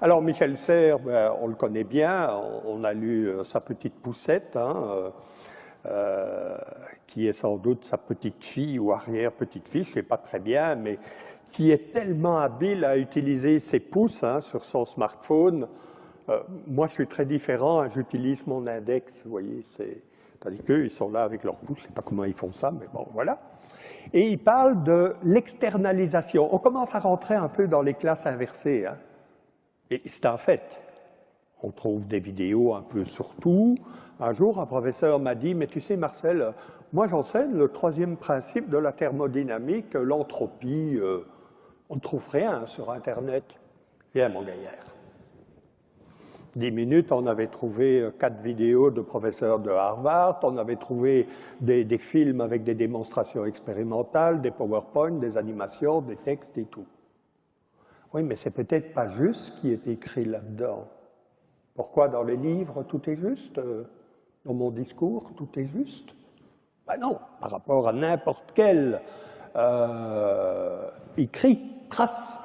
Alors Michel Serres, ben, on le connaît bien, on a lu sa petite poussette, hein, qui est sans doute sa petite fille ou arrière-petite-fille, je ne sais pas très bien, mais qui est tellement habile à utiliser ses pouces hein, sur son smartphone. Moi, je suis très différent, hein, j'utilise mon index, vous voyez, tandis qu'eux, ils sont là avec leurs pouces, je ne sais pas comment ils font ça, mais bon, voilà. Et il parle de l'externalisation. On commence à rentrer un peu dans les classes inversées, hein. Et c'est un fait. On trouve des vidéos un peu sur tout. Un jour, un professeur m'a dit, mais tu sais Marcel, moi j'enseigne le troisième principe de la thermodynamique, l'entropie. On ne trouve rien sur Internet. Et mon gaillard. 10 minutes, on avait trouvé 4 vidéos de professeurs de Harvard, on avait trouvé des films avec des démonstrations expérimentales, des PowerPoint, des animations, des textes et tout. Oui, mais c'est peut-être pas juste ce qui est écrit là-dedans. Pourquoi dans les livres tout est juste? Dans mon discours tout est juste? Ben non, par rapport à n'importe quel écrit, trace,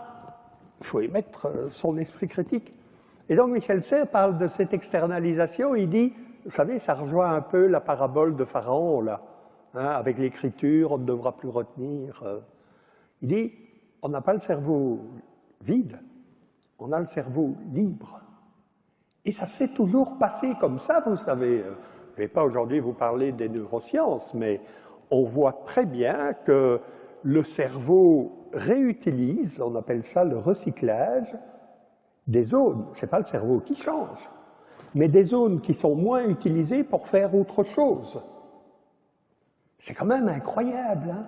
il faut y mettre son esprit critique. Et donc Michel Serres parle de cette externalisation, il dit, vous savez, ça rejoint un peu la parabole de Pharaon, là, hein, avec l'écriture, on ne devra plus retenir. Il dit, on n'a pas le cerveau vide, on a le cerveau libre. Et ça s'est toujours passé comme ça, vous savez. Je ne vais pas aujourd'hui vous parler des neurosciences, mais on voit très bien que le cerveau réutilise, on appelle ça le recyclage, des zones. Ce n'est pas le cerveau qui change, mais des zones qui sont moins utilisées pour faire autre chose. C'est quand même incroyable, hein?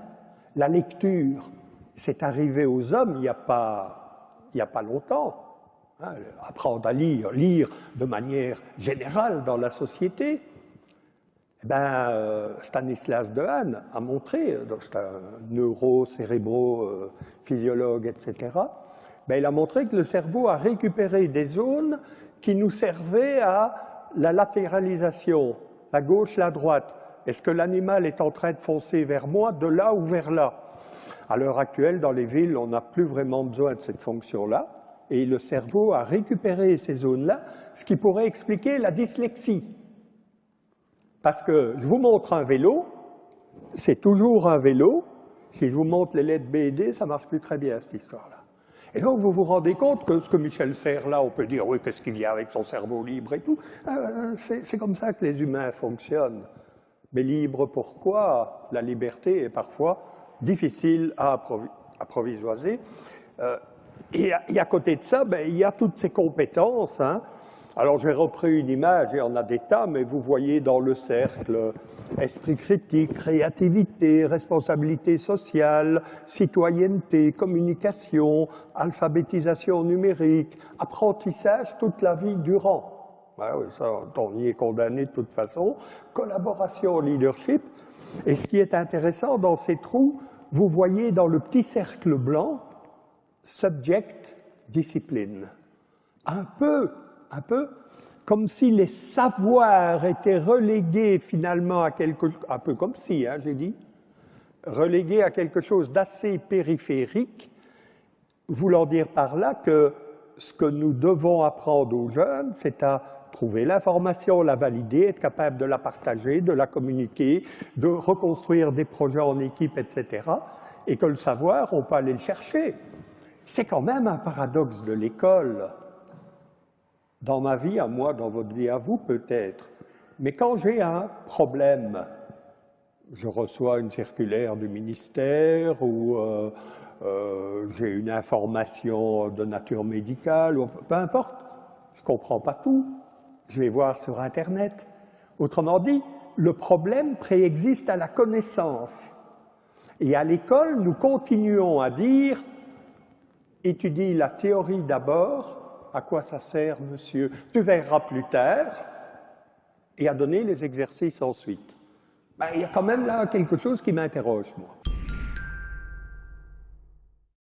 La lecture, c'est arrivé aux hommes il n'y a pas longtemps. Hein, apprendre à lire de manière générale dans la société. Eh ben, Stanislas Dehaene a montré, c'est un neuro-cérébro-physiologue, etc., ben, il a montré que le cerveau a récupéré des zones qui nous servaient à la latéralisation, la gauche, la droite. Est-ce que l'animal est en train de foncer vers moi, de là ou vers là? À l'heure actuelle, dans les villes, on n'a plus vraiment besoin de cette fonction-là, et le cerveau a récupéré ces zones-là, ce qui pourrait expliquer la dyslexie. Parce que je vous montre un vélo, c'est toujours un vélo. Si je vous montre les lettres B et D, ça ne marche plus très bien, cette histoire-là. Et donc, vous vous rendez compte que ce que Michel Serres, là, on peut dire, oui, qu'est-ce qu'il y a avec son cerveau libre et tout, c'est comme ça que les humains fonctionnent. Mais libre, pourquoi? La liberté est parfois difficile à apprivoiser. Et à côté de ça, ben, il y a toutes ces compétences. Hein. Alors j'ai repris une image, il y en a des tas, mais vous voyez dans le cercle esprit critique, créativité, responsabilité sociale, citoyenneté, communication, alphabétisation numérique, apprentissage toute la vie durant. Ben oui, ça, on y est condamné de toute façon. Collaboration, leadership. Et ce qui est intéressant dans ces trous, vous voyez dans le petit cercle blanc, subject, discipline. Un peu comme si les savoirs étaient relégués finalement à quelque chose, un peu comme si, hein, j'ai dit, relégués à quelque chose d'assez périphérique, voulant dire par là que ce que nous devons apprendre aux jeunes, c'est à trouver l'information, la valider, être capable de la partager, de la communiquer, de reconstruire des projets en équipe, etc. Et que le savoir, on peut aller le chercher. C'est quand même un paradoxe de l'école. Dans ma vie à moi, dans votre vie à vous peut-être. Mais quand j'ai un problème, je reçois une circulaire du ministère ou j'ai une information de nature médicale, ou peu importe, je ne comprends pas tout, je vais voir sur Internet. Autrement dit, le problème préexiste à la connaissance. Et à l'école, nous continuons à dire « étudie la théorie d'abord », à quoi ça sert, monsieur? Tu verras plus tard, et à donner les exercices ensuite. Ben, il y a quand même là quelque chose qui m'interroge, moi.